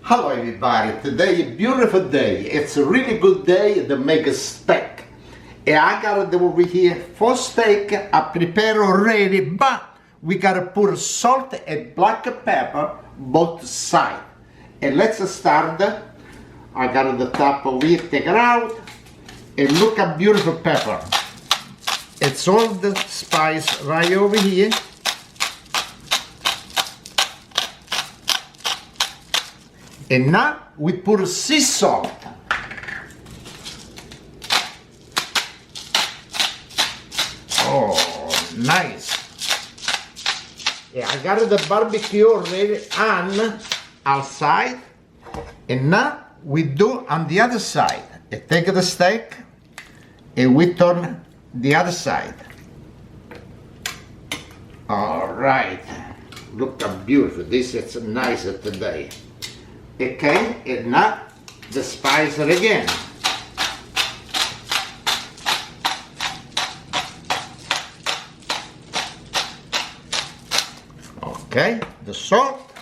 Hello everybody, today a beautiful day. It's a really good day to make a steak. And I got it over here for steak. I prepare already, but we gotta put salt and black pepper both sides. And let's start. I got the top over here, take it out. And look at beautiful pepper. It's all the spice right over here. And now we put sea salt. Oh, nice. Yeah, I got the barbecue already on outside. And now we do on the other side. I take the steak and we turn the other side. All right. Look how beautiful. This is nice today. Okay, and now the spice again. Okay, the salt.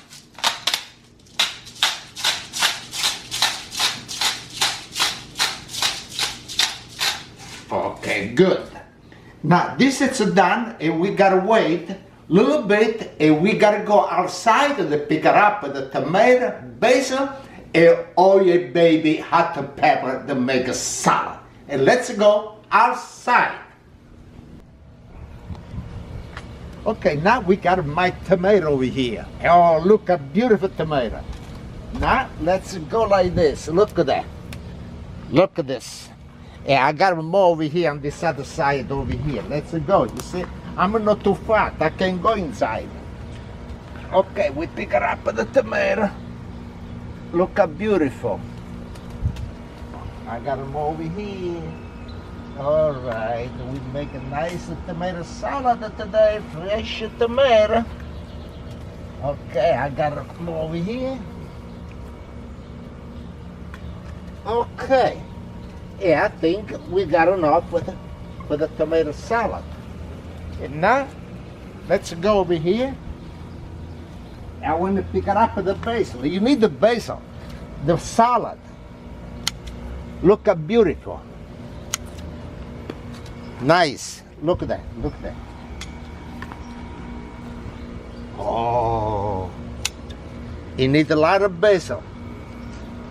Okay, good. Now this is done and we gotta wait a little bit and we gotta go outside to pick it up the tomato, basil, and oil baby hot pepper to make a salad. And let's go outside. Okay, now we got my tomato over here. Oh, look at beautiful tomato. Now let's go like this. Look at that. Look at this. Yeah, I got more over here on this other side over here. Let's go. You see, I'm not too fat. I can go inside. Okay, we pick it up the tomato. Look how beautiful. I got them over here. All right, we make a nice tomato salad today. Fresh tomato. Okay, I got them over here. Okay. Yeah, I think we got enough with the tomato salad. And now, let's go over here. I want to pick it up with the basil. You need the basil, the salad. Look how beautiful. Nice. Look at that. Look at that. Oh, you need a lot of basil.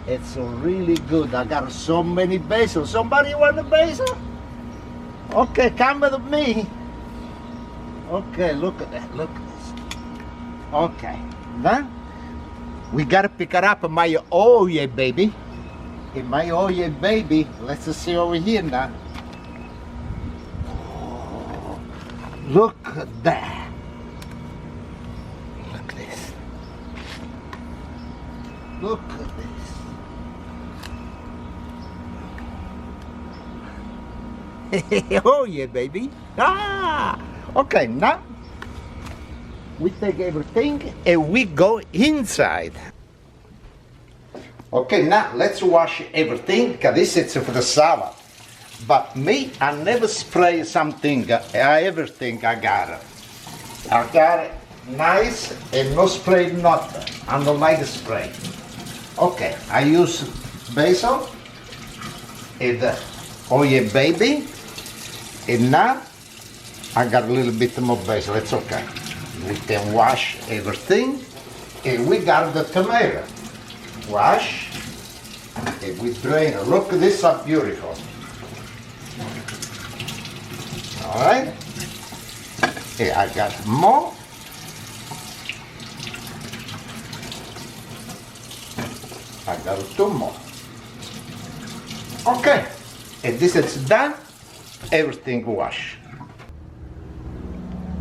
It's really good. I got so many basil. Somebody want the basil? Okay, come with me. Okay, look at that. Look at this. Okay. Now, we gotta pick it up my oil baby. In my oil baby, let's see over here now. Oh, look at that. Look at this. Look at this. Oh yeah, baby. Ah! Okay, now we take everything and we go inside. Okay, now let's wash everything, because this is for the salad. But me, I never spray something, everything I got it. I got it nice and no spray nothing. I don't like the spray. Okay, I use basil and oil baby. And now I got a little bit more basil. It's okay. We can wash everything. And we got the tomato. Wash. And we drain it. Look, this is beautiful. All right. And I got more. I got two more. Okay. And this is done. Everything wash.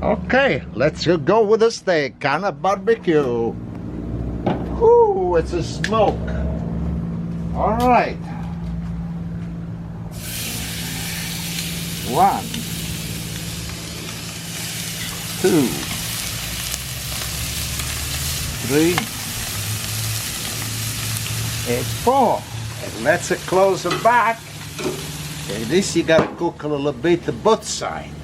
Okay, let's go with the steak on a barbecue. Ooh, it's a smoke. All right. 1, 2, 3, and 4. And let's close the back. Okay, this you gotta cook a little bit both sides.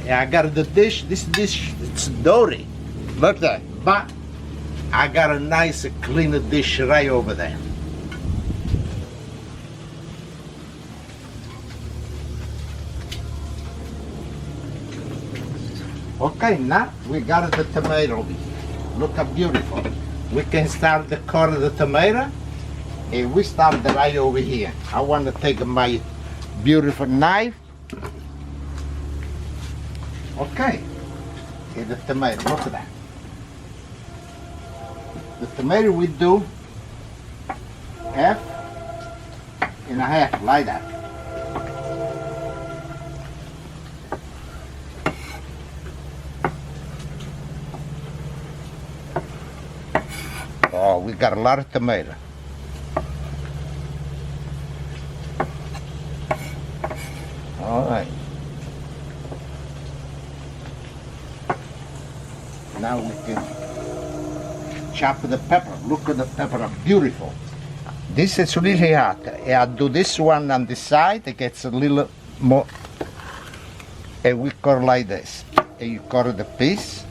I got the dish, this dish, it's dirty. Look at that. But I got a nice clean dish right over there. Okay, now we got the tomato over here. Look how beautiful. We can start the cut of the tomato, and we start right over here. I want to take my beautiful knife. Okay, and the tomato, look at that. The tomato we do half and a half, like that. Oh, we got a lot of tomato. All right. Now we can chop the pepper. Look at the pepper, beautiful. This is really hot. I do this one on the side. It gets a little more. And we cut like this. And you cut the piece.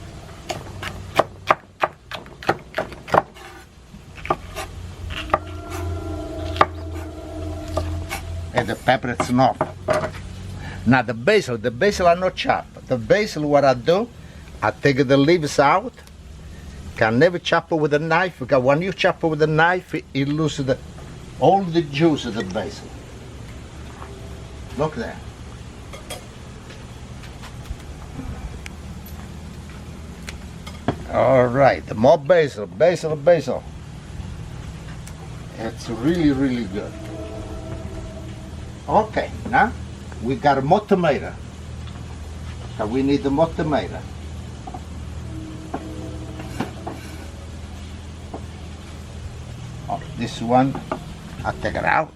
And the pepper is enough. Now the basil are not chopped. The basil, what I do, I take the leaves out. Can never chop it with a knife, because when you chop it with a knife, it loses all the juice of the basil. Look there. All right, more basil. It's really, really good. Okay, now we got more tomato. So we need more tomato. Oh, this one, I'll take it out.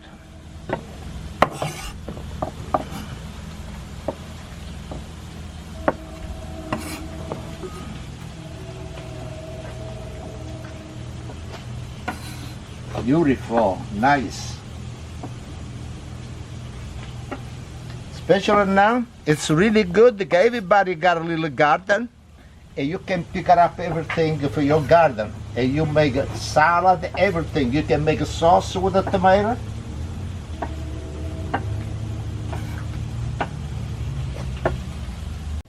Beautiful, nice. Especially now, it's really good because everybody got a little garden, and you can pick up everything for your garden. And you make a salad, everything. You can make a sauce with the tomato.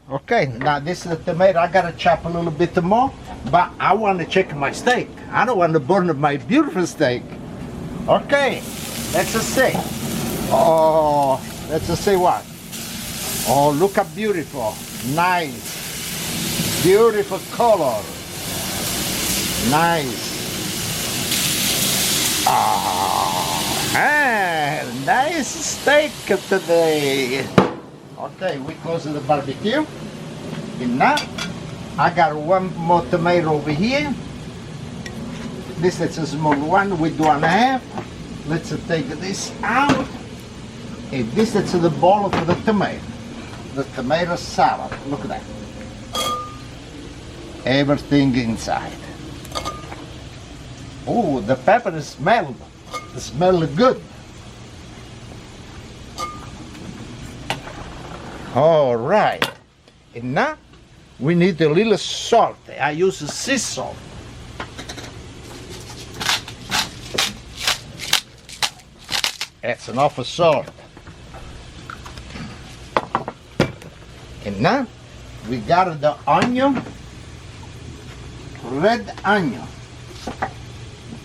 Okay, now this is the tomato. I gotta chop a little bit more, but I want to check my steak. I don't want to burn my beautiful steak. Okay, let's just see. Oh, let's just see what. Oh, look how beautiful, nice, beautiful color, nice. Nice steak today. Okay, we close the barbecue. And now, I got one more tomato over here. This is a small one, we do one and a half. Let's take this out. And this is the bowl for the tomato. The tomato salad, look at that. Everything inside. Oh, the pepper smell good. All right, and now we need a little salt. I use sea salt. That's enough of salt. And now we got the onion, red onion.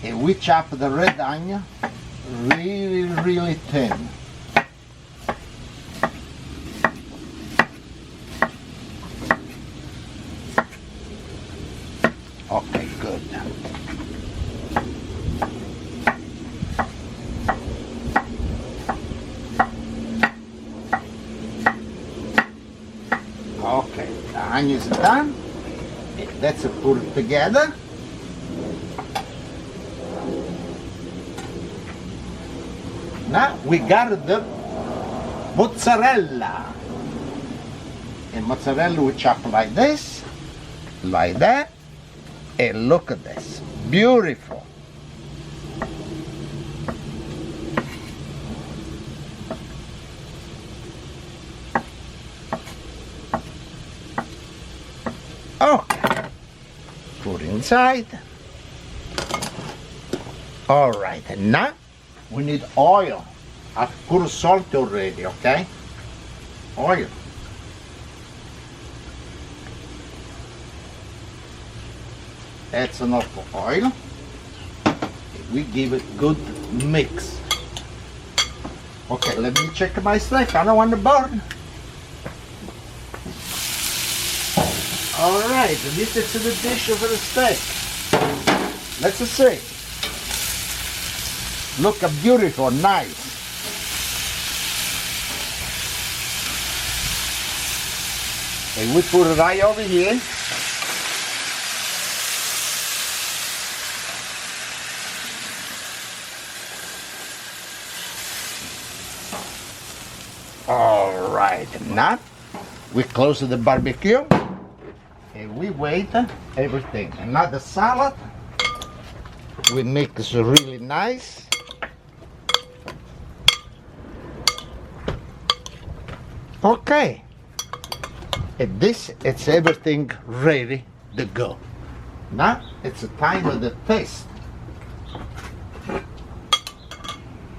And we chop the red onion really, really thin. Okay, good. Okay, the onions are done. Let's put it together. Now we got the mozzarella. And mozzarella we chop like this, like that. And look at this, beautiful. Okay, put inside. All right, and now we need oil. I put salt already, okay? Oil. That's enough oil. We give it good mix. Okay, let me check my steak. I don't want to burn. All right, this is the dish for the steak. Let's see. Look beautiful, nice. And we put it right over here. All right, now we close the barbecue and we wait everything. And now the salad, we mix really nice. Okay, and this, it's everything ready to go. Now it's the time of the taste.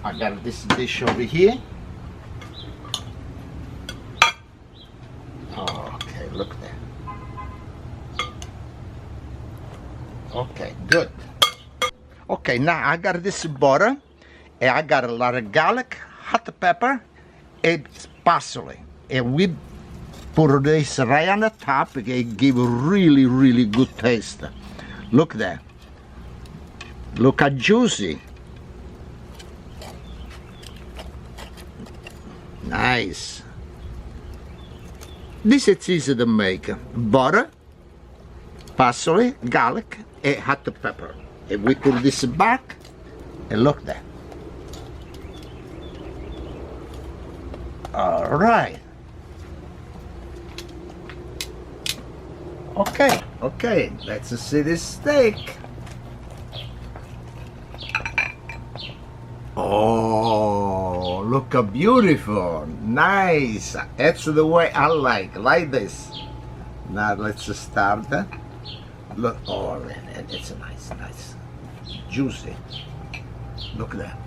I got this dish over here. Okay, look there. Okay, good. Okay, now I got this butter, and I got a lot of garlic, hot pepper, and parsley. And we put this right on the top, it give a really, really good taste. Look there. Look how juicy. Nice. This is easy to make. Butter, parsley, garlic, and hot pepper. And we put this back, and look there. All right. Okay, let's see this steak. Oh, look how beautiful, nice. That's the way I like this. Now let's start. Look, oh, it's nice, juicy. Look at that.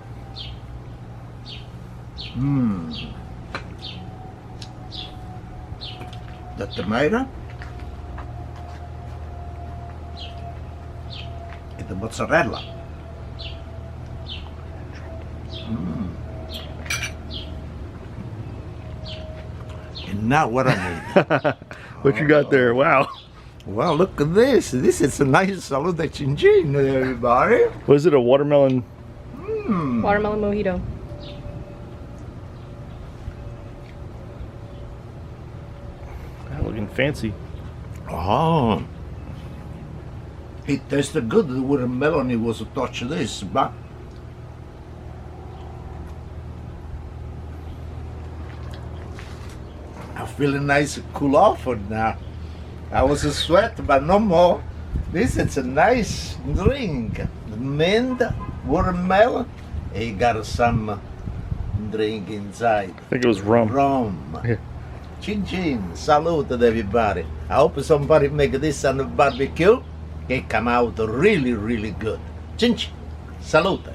The tomato. The mozzarella. And now what I need. What you got there? Wow. Well, look at this. This is a nice salute de chin-chin, everybody. Was it a watermelon? Watermelon mojito. Looking fancy. Oh. It tasted good. The watermelon, it was a touch of this, but I'm feeling nice and cool off now. I was a sweat, but no more. This is a nice drink. Mint, watermelon, and you got some drink inside. I think it was rum. Rum. Yeah. Chin chin. Salute everybody. I hope somebody make this on the barbecue. It come out really, really good. Chin chin. Salute.